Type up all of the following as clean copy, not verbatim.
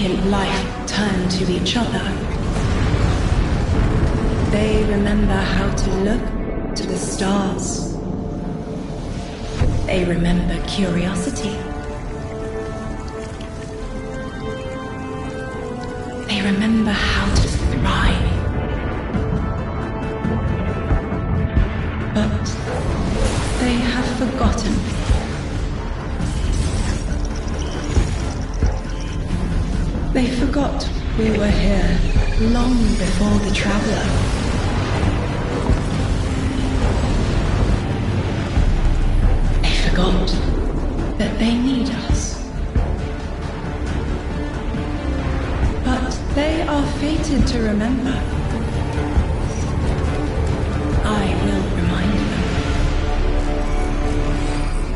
sentient life turn to each other. They remember how to look to the stars. They remember curiosity. They remember how to thrive. But they have forgotten. They forgot we were here long before the Traveler. They forgot that they need us. But they are fated to remember. I will remind them.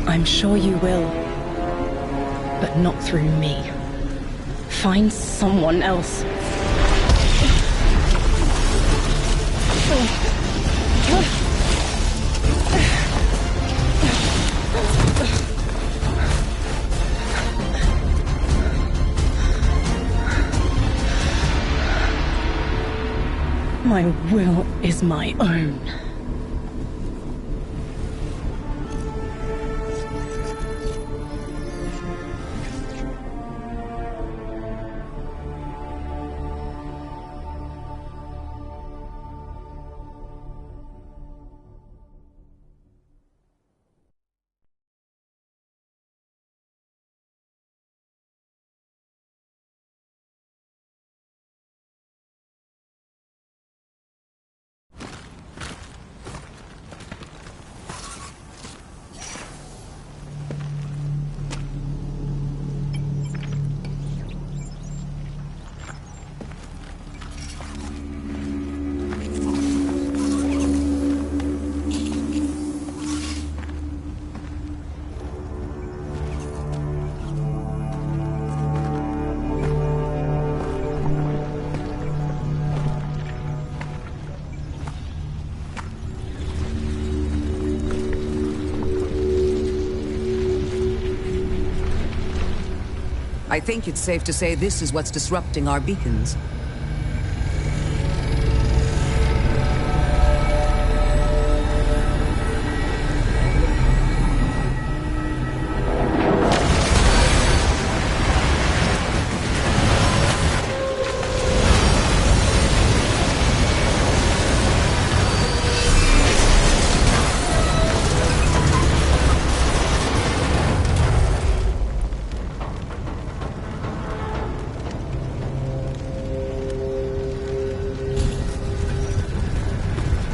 I'm sure you will, but not through me. Find someone else. My will is my own. I think it's safe to say this is what's disrupting our beacons.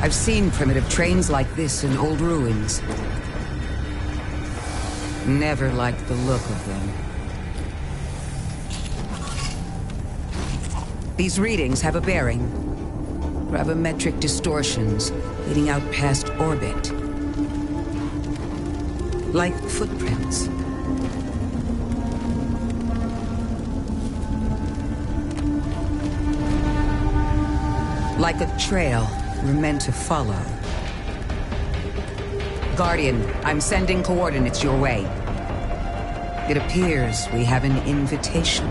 I've seen primitive trains like this in old ruins. Never liked the look of them. These readings have a bearing. Gravimetric distortions leading out past orbit. Like footprints. Like a trail we're meant to follow. Guardian, I'm sending coordinates your way. It appears we have an invitation.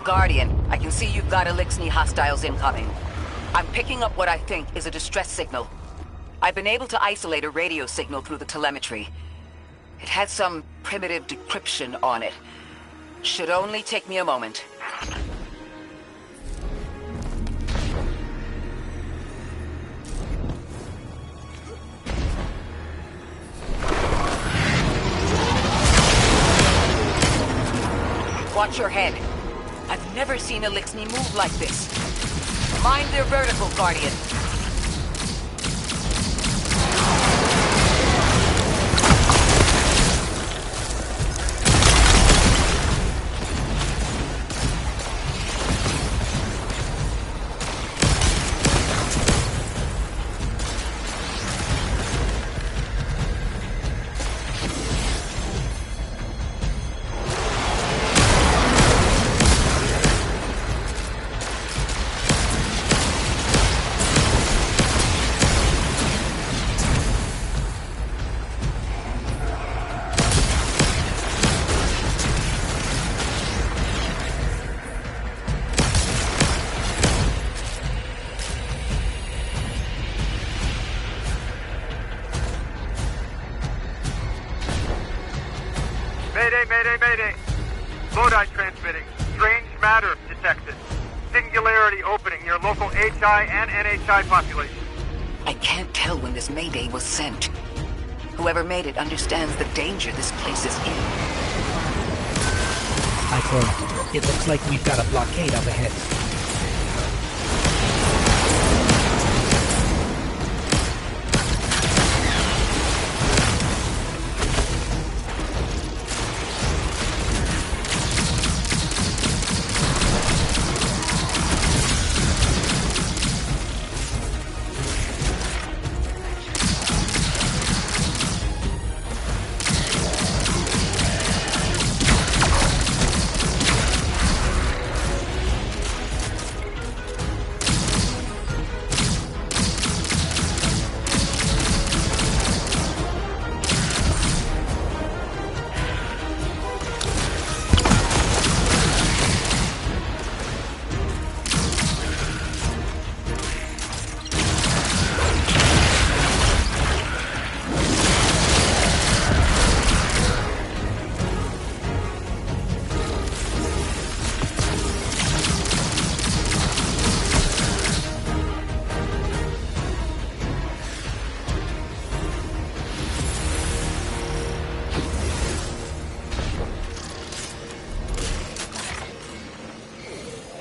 Guardian, I can see you've got Eliksni hostiles incoming. I'm picking up what I think is a distress signal. I've been able to isolate a radio signal through the telemetry. It had some primitive decryption on it. Should only take me a moment. Watch your head. I've never seen Eliksni move like this. Mind their vertical, Guardian. Mayday! Lodi transmitting. Strange matter detected. Singularity opening near local HI and NHI population. I can't tell when this Mayday was sent. Whoever made it understands the danger this place is in. Icon, it looks like we've got a blockade up ahead.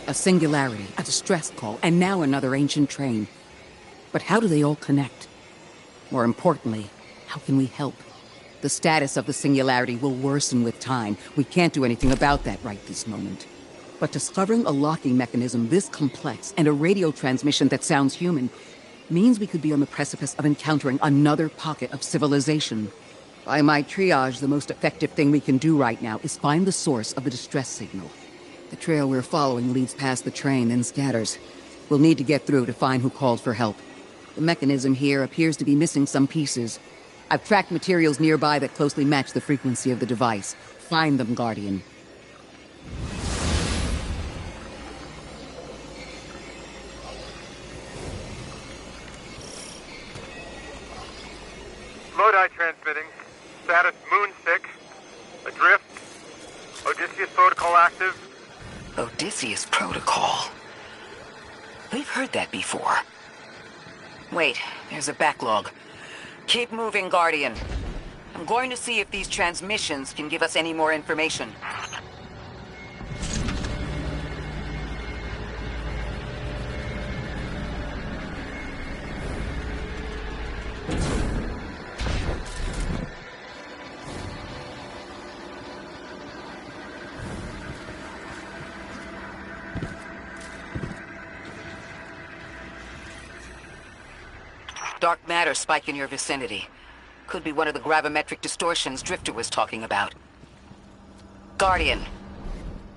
A singularity, a distress call, and now another ancient train. But how do they all connect? More importantly, how can we help? The status of the singularity will worsen with time. We can't do anything about that right this moment. But discovering a locking mechanism this complex and a radio transmission that sounds human means we could be on the precipice of encountering another pocket of civilization. By my triage, the most effective thing we can do right now is find the source of the distress signal. The trail we're following leads past the train, then scatters. We'll need to get through to find who called for help. The mechanism here appears to be missing some pieces. I've tracked materials nearby that closely match the frequency of the device. Find them, Guardian. Lodi transmitting. Status Moonsick. Adrift. Odysseus protocol active. Odysseus Protocol. We've heard that before. Wait, there's a backlog. Keep moving, Guardian. I'm going to see if these transmissions can give us any more information. Dark matter spike in your vicinity. Could be one of the gravimetric distortions Drifter was talking about. Guardian,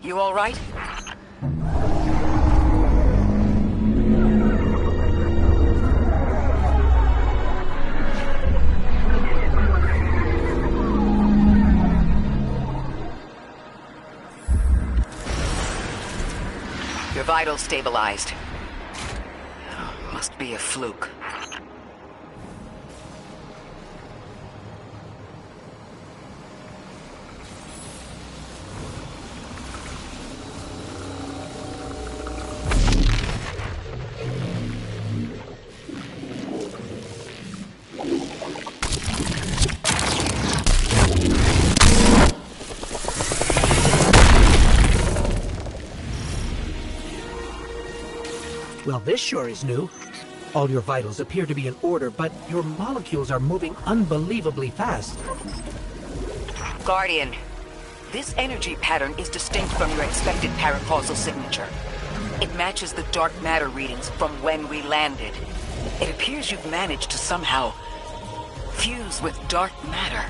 you all right? Your vitals stabilized. Must be a fluke. Well, this sure is new. All your vitals appear to be in order, but your molecules are moving unbelievably fast. Guardian, this energy pattern is distinct from your expected paracausal signature. It matches the dark matter readings from when we landed. It appears you've managed to somehow fuse with dark matter.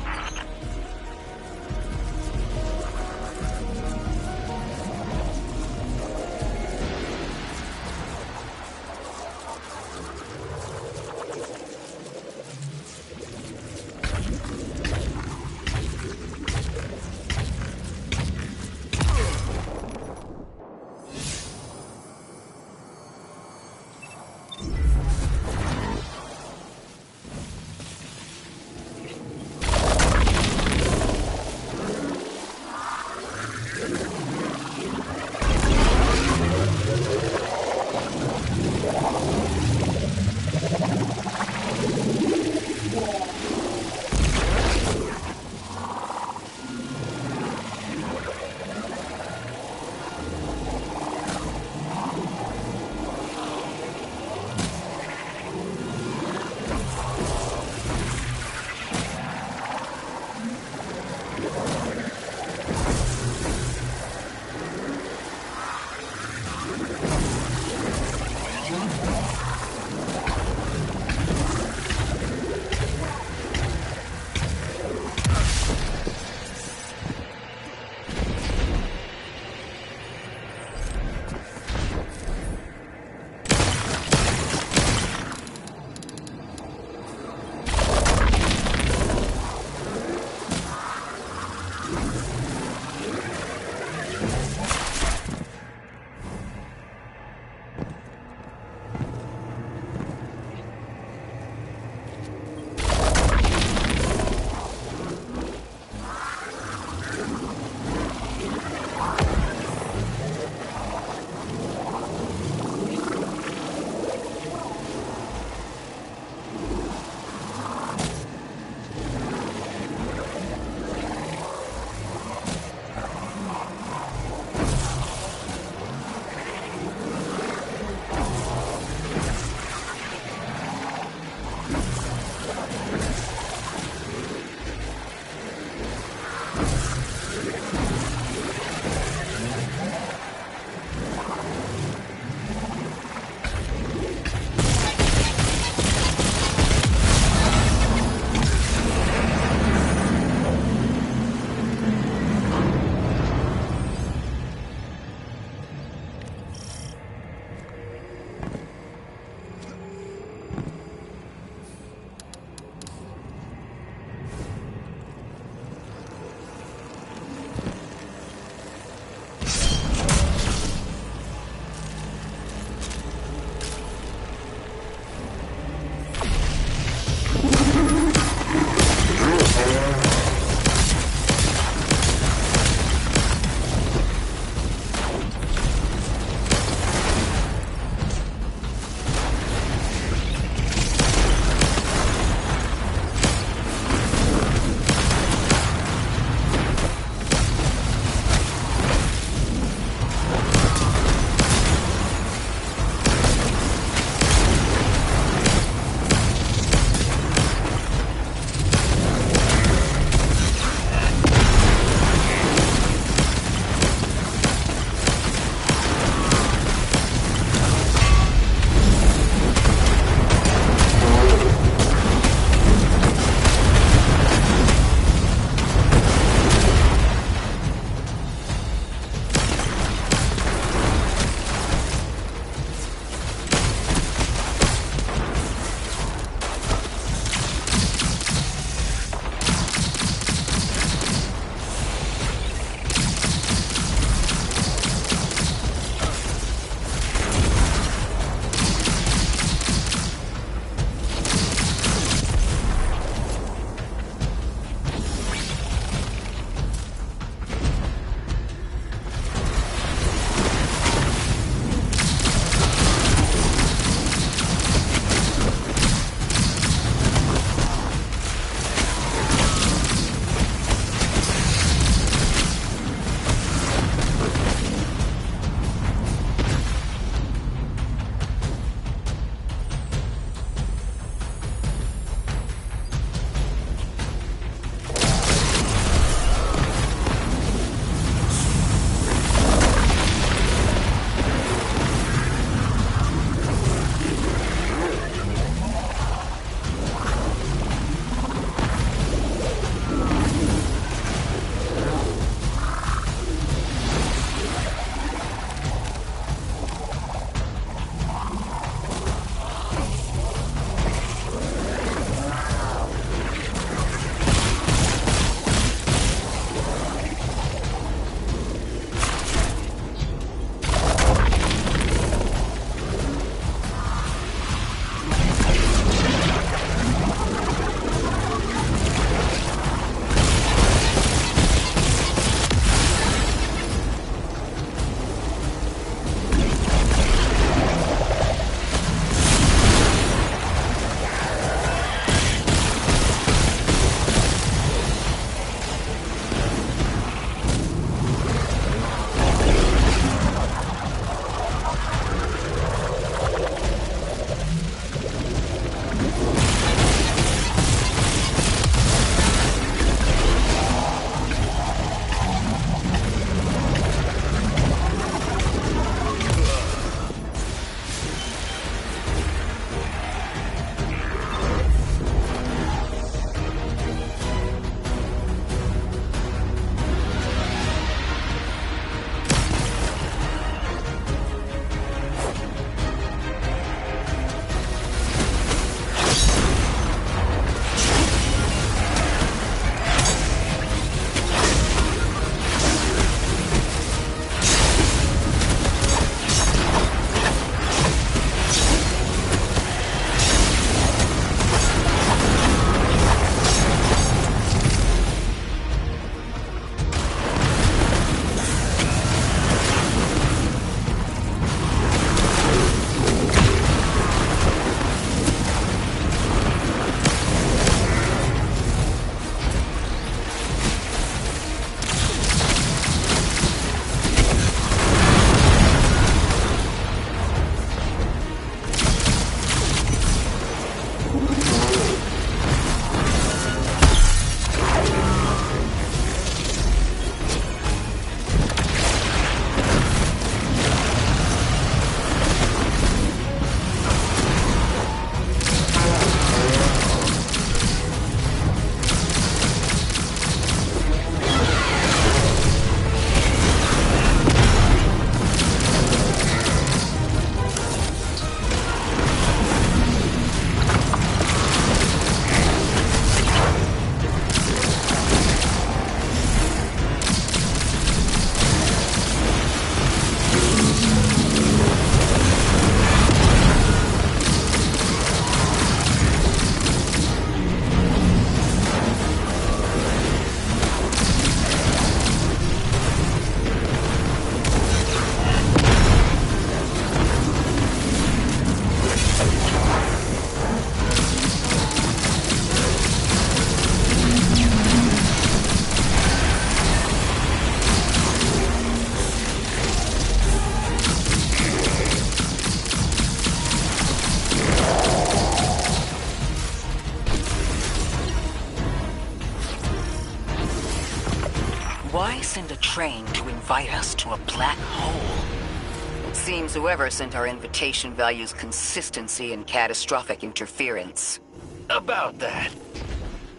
train to invite us to a black hole. Seems whoever sent our invitation values consistency and catastrophic interference. About that.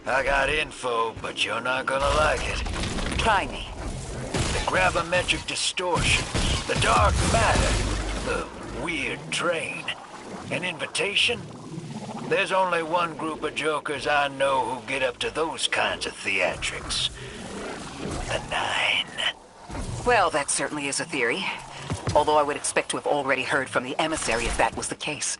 I got info, but you're not gonna like it. Try me. The gravimetric distortion, the dark matter, the weird train. An invitation? There's only one group of jokers I know who get up to those kinds of theatrics. The Nine. Well, that certainly is a theory. Although I would expect to have already heard from the emissary if that was the case.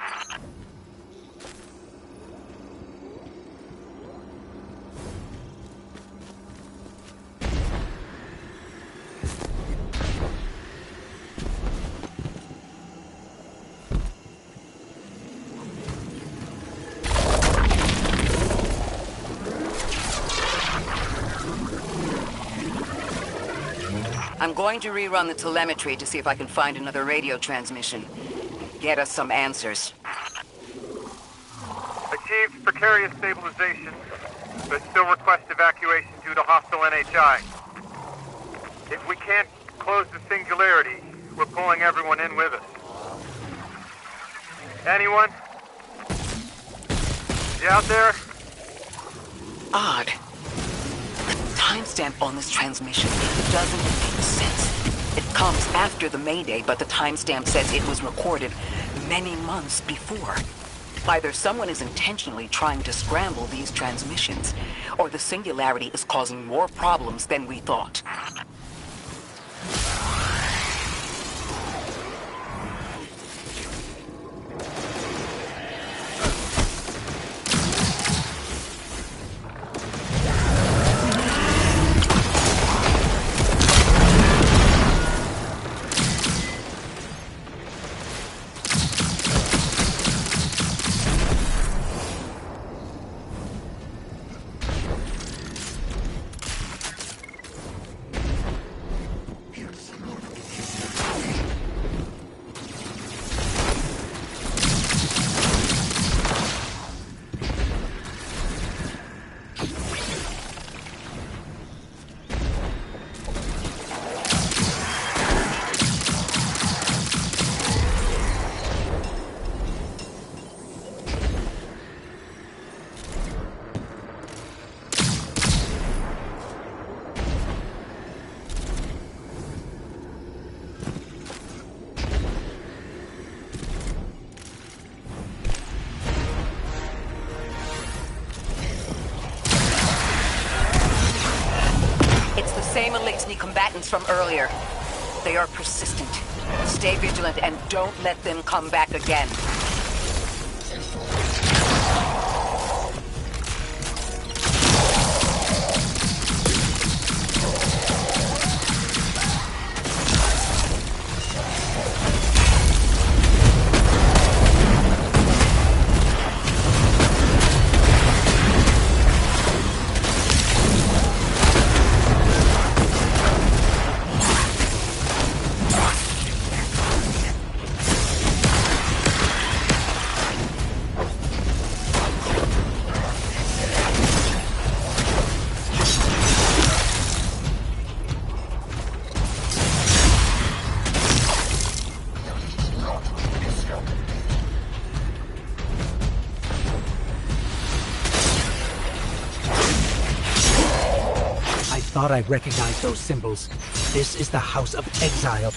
I'm going to rerun the telemetry to see if I can find another radio transmission. Get us some answers. Achieved precarious stabilization, but still request evacuation due to hostile NHI. If we can't close the singularity, we're pulling everyone in with us. Anyone? You out there? Odd. The timestamp on this transmission doesn't make sense. It comes after the Mayday, but the timestamp says it was recorded many months before. Either someone is intentionally trying to scramble these transmissions, or the singularity is causing more problems than we thought. Same Elixni combatants from earlier. They are persistent. Stay vigilant and don't let them come back again. Thought I recognized those symbols. This is the House of Exile.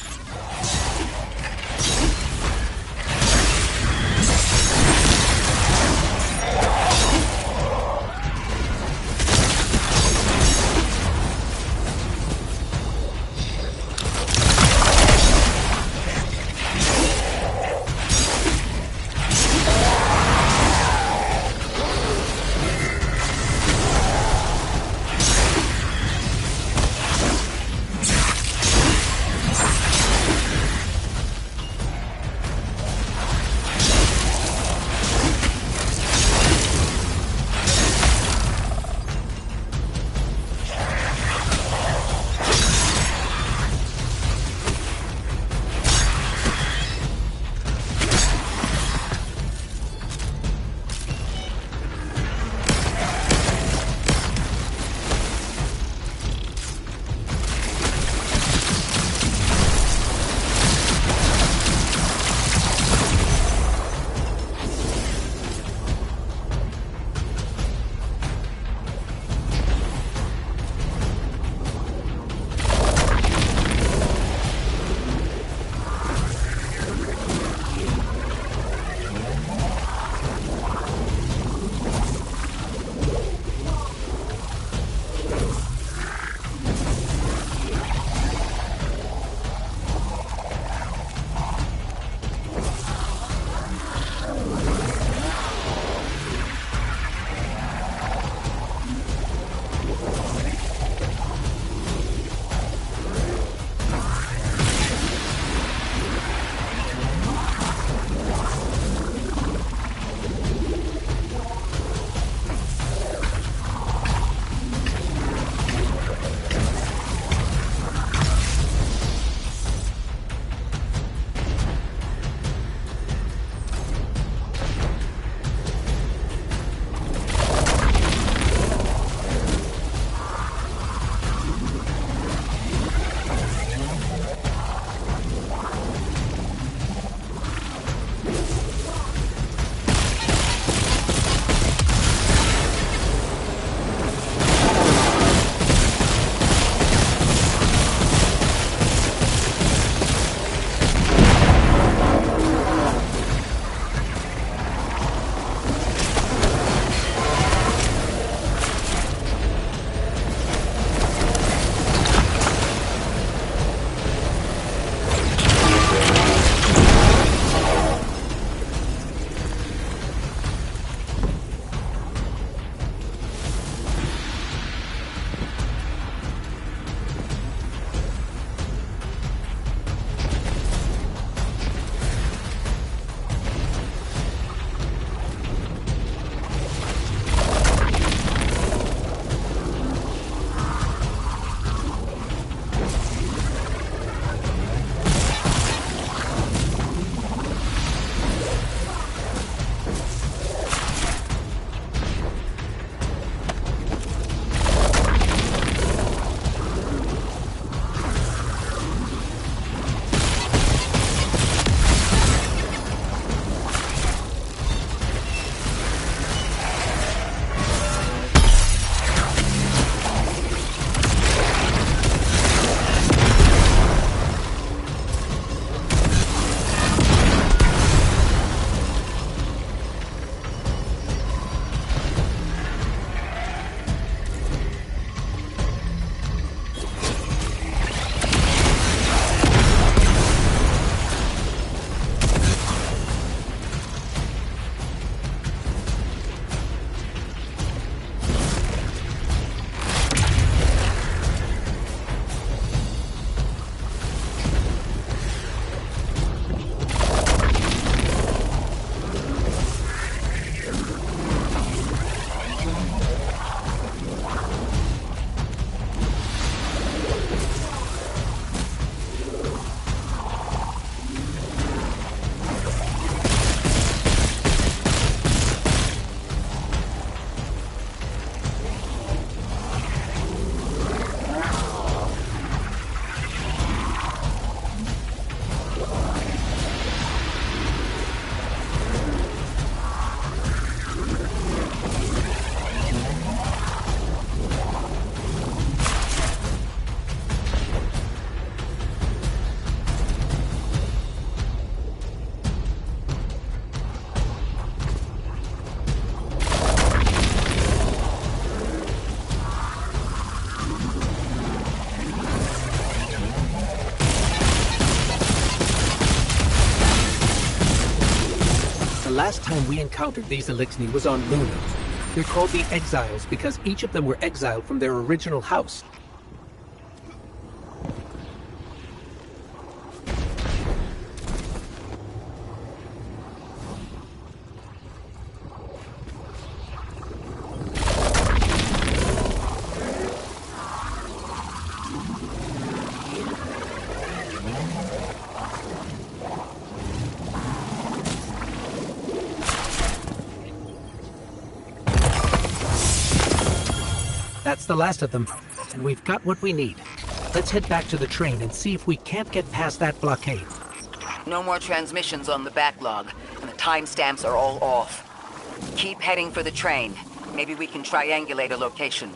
last time we encountered these Elixni was on Luna. They're called the Exiles because each of them were exiled from their original house. That's the last of them, and we've got what we need. Let's head back to the train and see if we can't get past that blockade. No more transmissions on the backlog, and the timestamps are all off. Keep heading for the train. Maybe we can triangulate a location.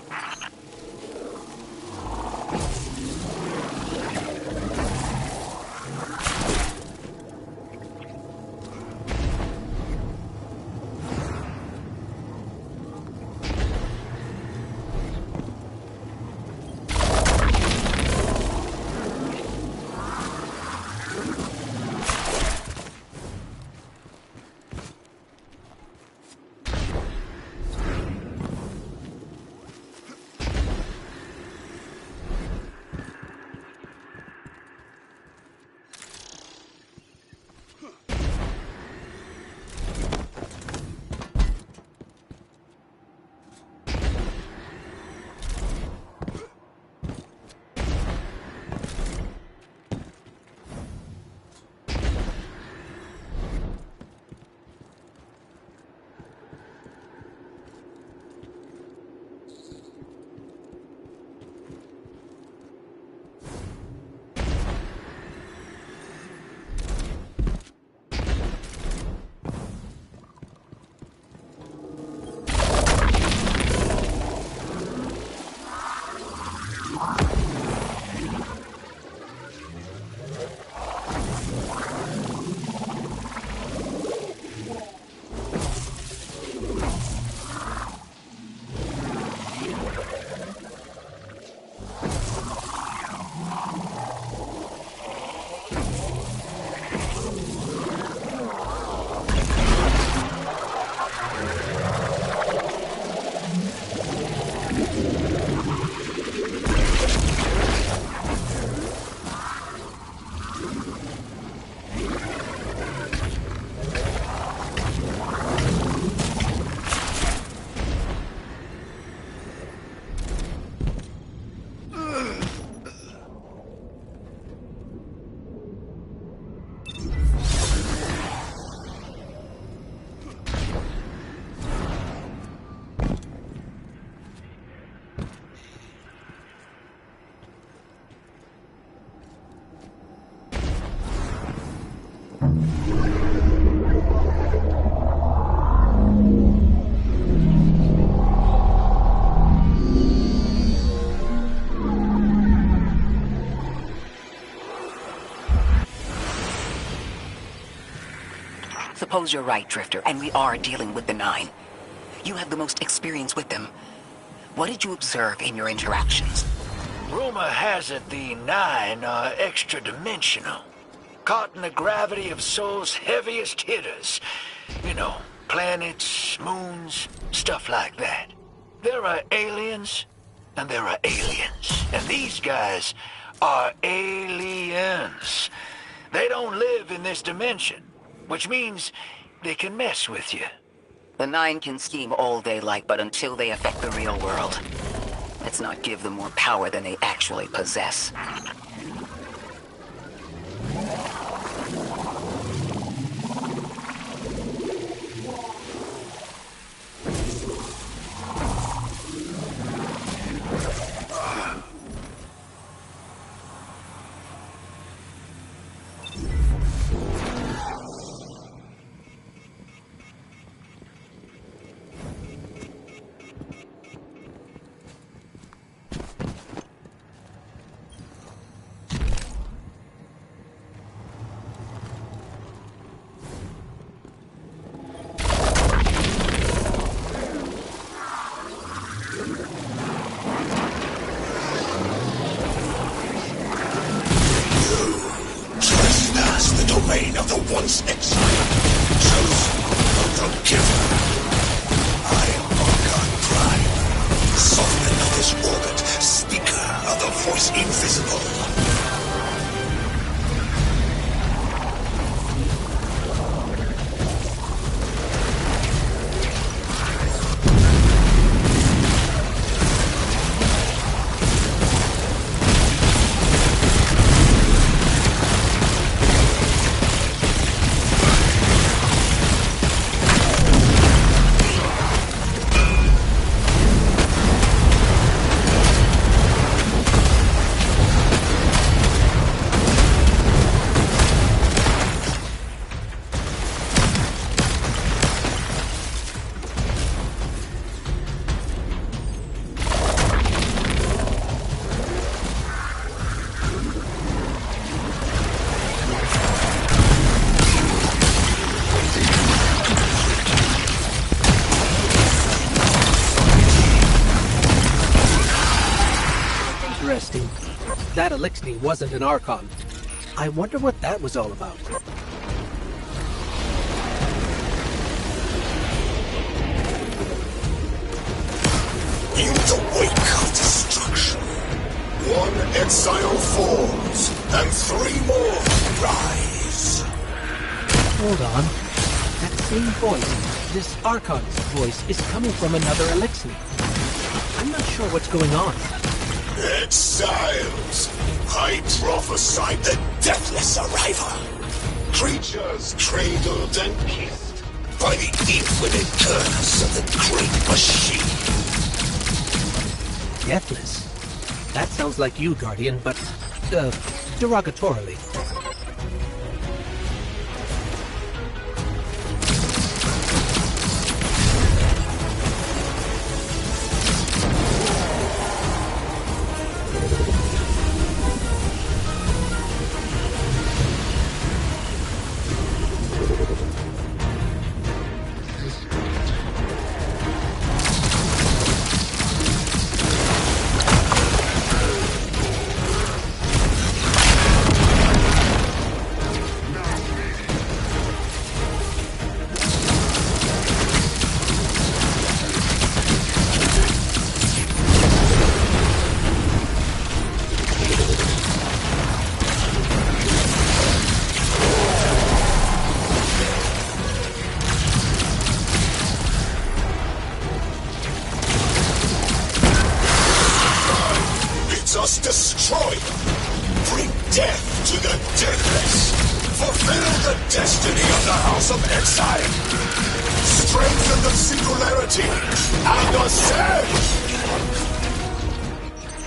Suppose you're right, Drifter, and we are dealing with the Nine. You have the most experience with them. What did you observe in your interactions? Rumor has it the Nine are extra-dimensional. Caught in the gravity of Sol's heaviest hitters. You know, planets, moons, stuff like that. There are aliens, and there are aliens. And these guys are aliens. They don't live in this dimension, which means they can mess with you. The Nine can scheme all they like, but until they affect the real world, let's not give them more power than they actually possess. Once exiled, chose Forgiver. I am Archon Prime, sovereign of this orbit, speaker of the voice invisible. Interesting. That Elixni wasn't an Archon. I wonder what that was all about. In the wake of destruction, one exile falls, and three more rise. Hold on. That same voice, this Archon's voice, is coming from another Elixni. I'm not sure what's going on. Exiles! I prophesied the deathless arrival. Creatures cradled and kissed by the infinite curse of the great machine. Deathless? That sounds like you, Guardian, but, derogatorily. Us destroy them. Bring death to the deathless. Fulfill the destiny of the House of Exile. Strengthen the singularity and ascend.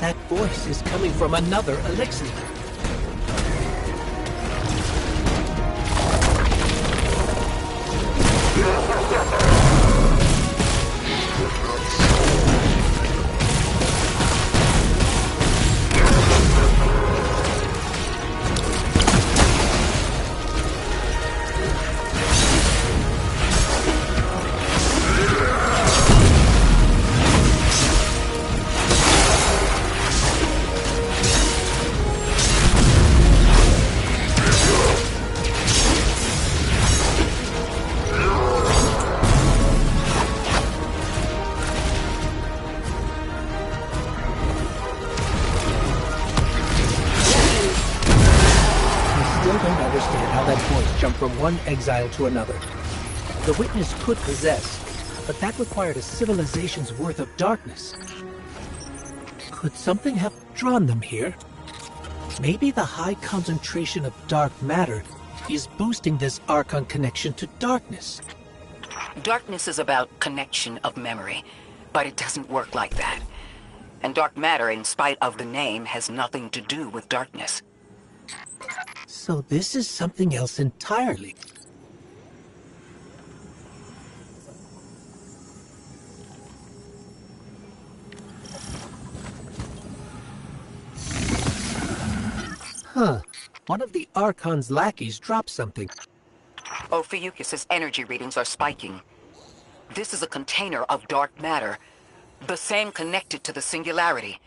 That voice is coming from another Elixni. From one exile to another. The Witness could possess, but that required a civilization's worth of darkness. Could something have drawn them here? Maybe the high concentration of dark matter is boosting this Archon connection to darkness. Darkness is about connection of memory, but it doesn't work like that. And dark matter, in spite of the name, has nothing to do with darkness. So this is something else entirely. Huh. One of the Archon's lackeys dropped something. Ophiuchus' energy readings are spiking. This is a container of dark matter, the same connected to the Singularity.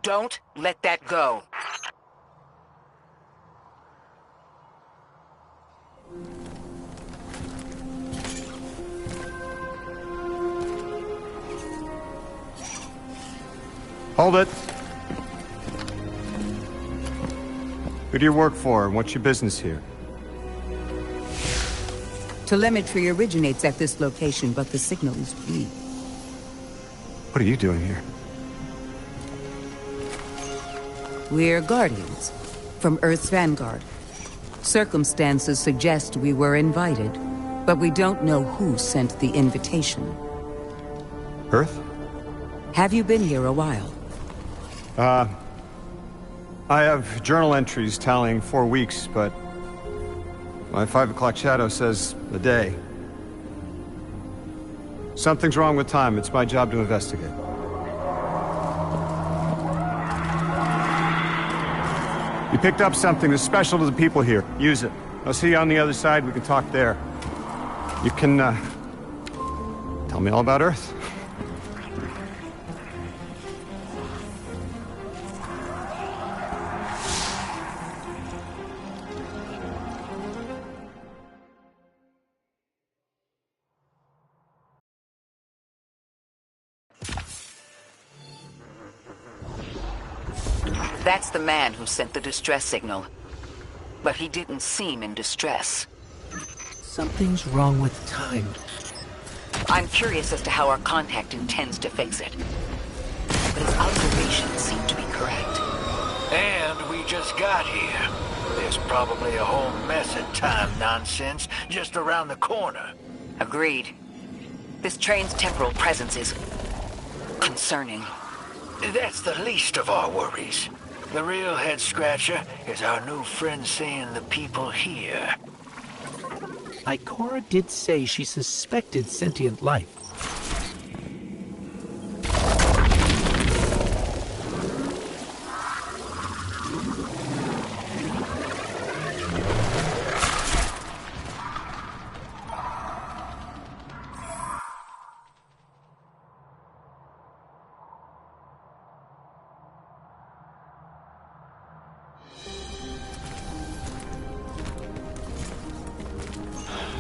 Don't let that go. Hold it. Who do you work for, and what's your business here? Telemetry originates at this location, but the signal is weak. What are you doing here? We're Guardians, from Earth's Vanguard. Circumstances suggest we were invited, but we don't know who sent the invitation. Earth? Have you been here a while? I have journal entries tallying 4 weeks, but my 5 o'clock shadow says a day. Something's wrong with time. It's my job to investigate. You picked up something that's special to the people here. Use it. I'll see you on the other side. We can talk there. You can, tell me all about Earth. That's the man who sent the distress signal. But he didn't seem in distress. Something's wrong with time. I'm curious as to how our contact intends to fix it. But his observations seem to be correct. And we just got here. There's probably a whole mess of time nonsense just around the corner. Agreed. This train's temporal presence is concerning. That's the least of our worries. The real head-scratcher is our new friend seeing the people here. Ikora did say she suspected sentient life.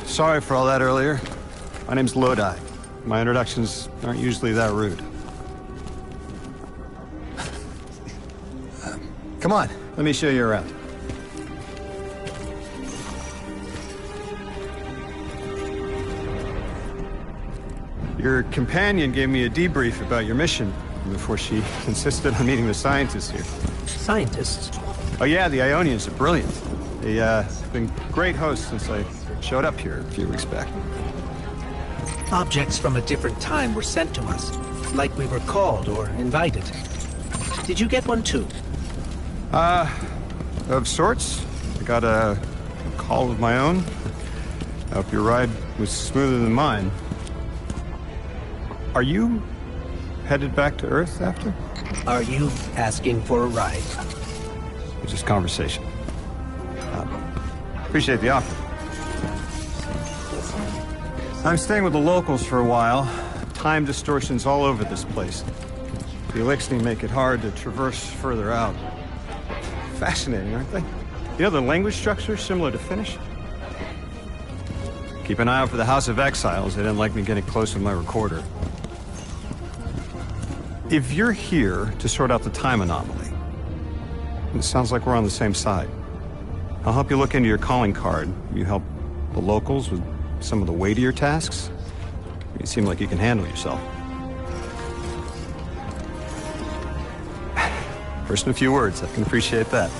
Sorry for all that earlier. My name's Lodi. My introductions aren't usually that rude. Come on, let me show you around. Your companion gave me a debrief about your mission before she insisted on meeting the scientists here. Scientists? Oh yeah, the Ionians are brilliant. They've been great hosts since I showed up here a few weeks back. Objects from a different time were sent to us, like we were called or invited. Did you get one too? Of sorts. I got a call of my own. I hope your ride was smoother than mine. Are you headed back to Earth after? Are you asking for a ride? It's just conversation. Appreciate the offer. I'm staying with the locals for a while. Time distortions all over this place. The Eliksni make it hard to traverse further out. Fascinating, aren't they? You know, the language structure is similar to Finnish. Keep an eye out for the House of Exiles. They didn't like me getting close with my recorder. If you're here to sort out the time anomaly, it sounds like we're on the same side. I'll help you look into your calling card. You help the locals with some of the weightier tasks. You seem like you can handle yourself. First in a few words, I can appreciate that.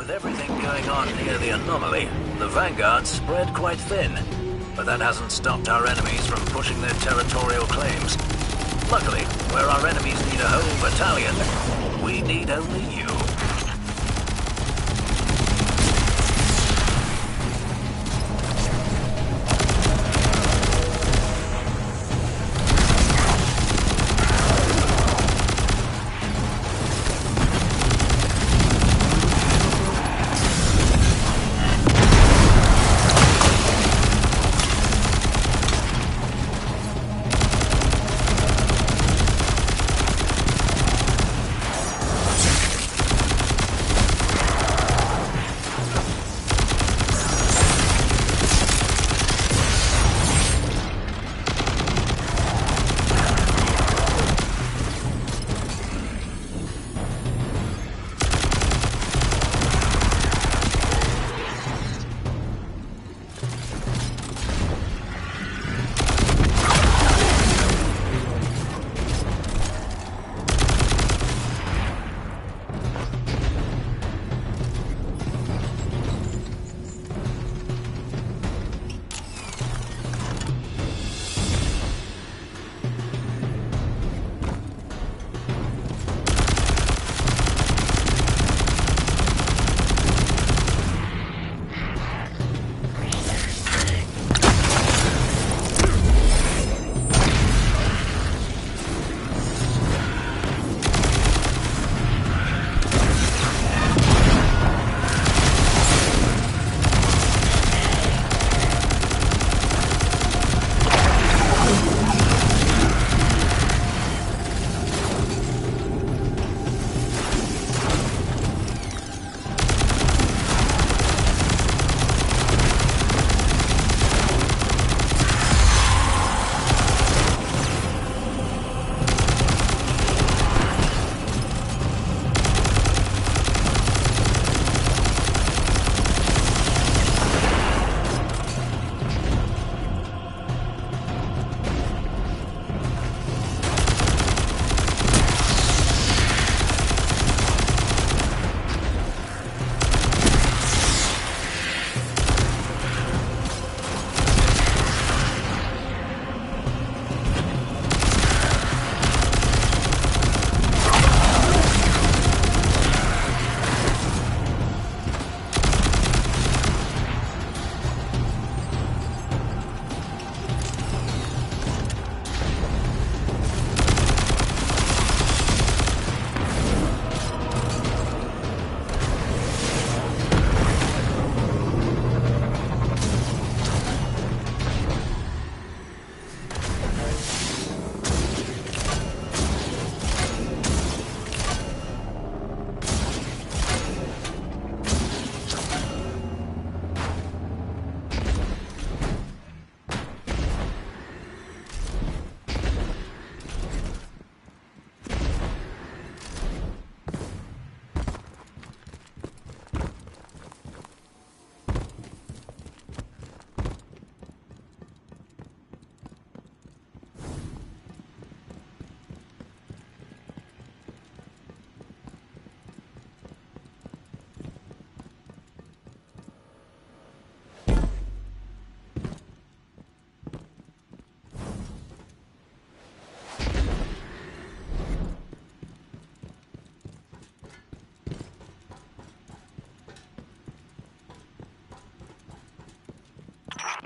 With everything going on near the anomaly, the Vanguard spread quite thin. But that hasn't stopped our enemies from pushing their territorial claims. Luckily, where our enemies need a whole battalion, we need only you.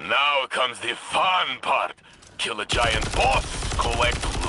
Now comes the fun part. Kill a giant boss, collect loot.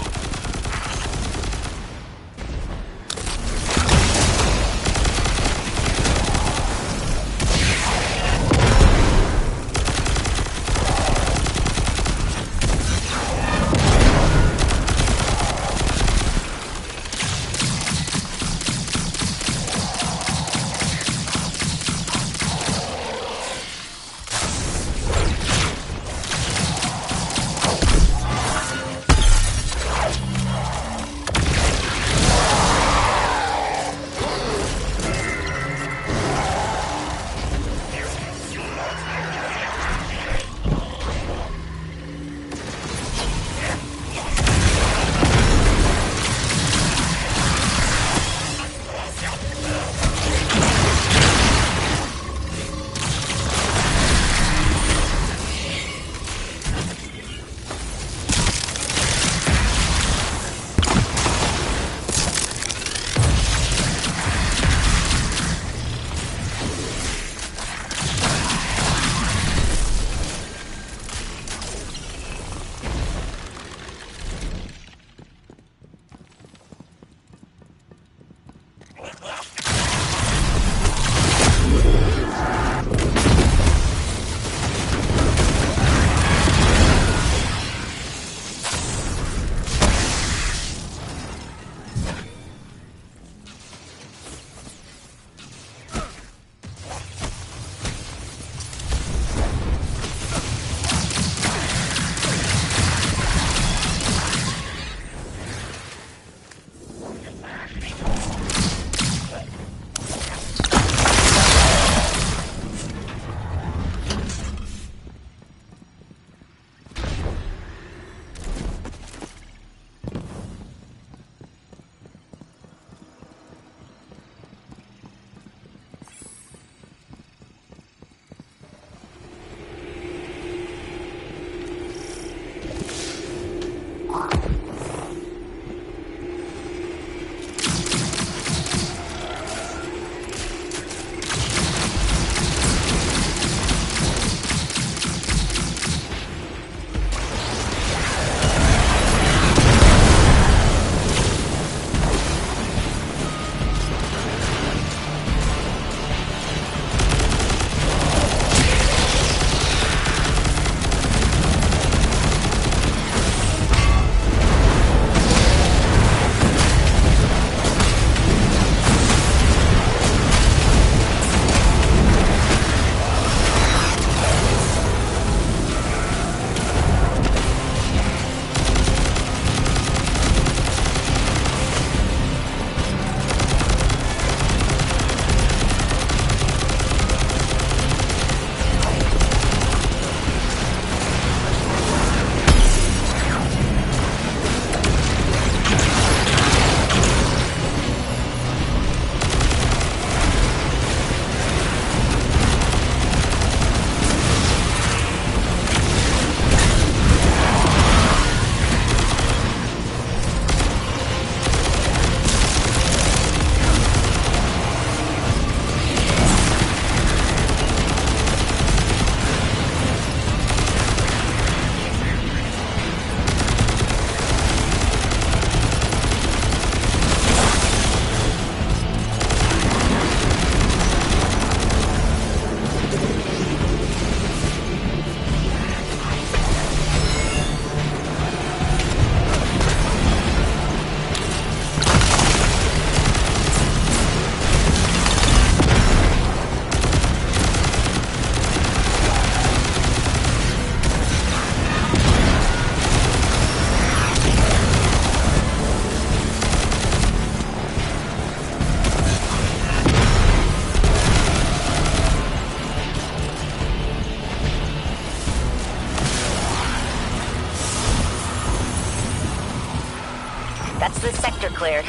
This sector cleared.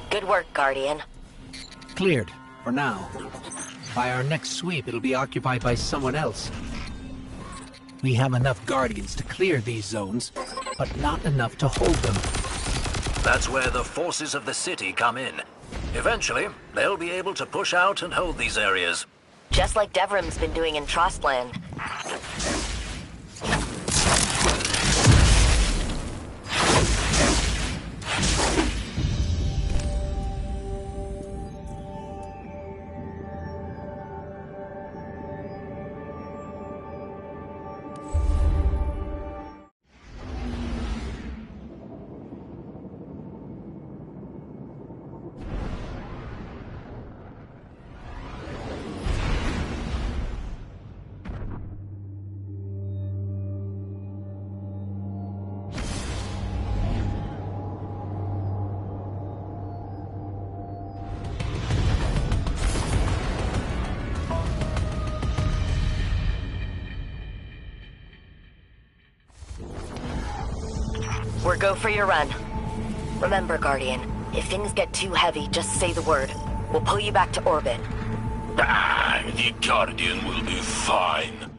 Good work, Guardian. Cleared, for now. By our next sweep, it'll be occupied by someone else. We have enough Guardians to clear these zones, but not enough to hold them. That's where the forces of the city come in. Eventually, they'll be able to push out and hold these areas. Just like Devrim's been doing in Trostland. We're go for your run. Remember, Guardian, if things get too heavy, just say the word. We'll pull you back to orbit. The Guardian will be fine.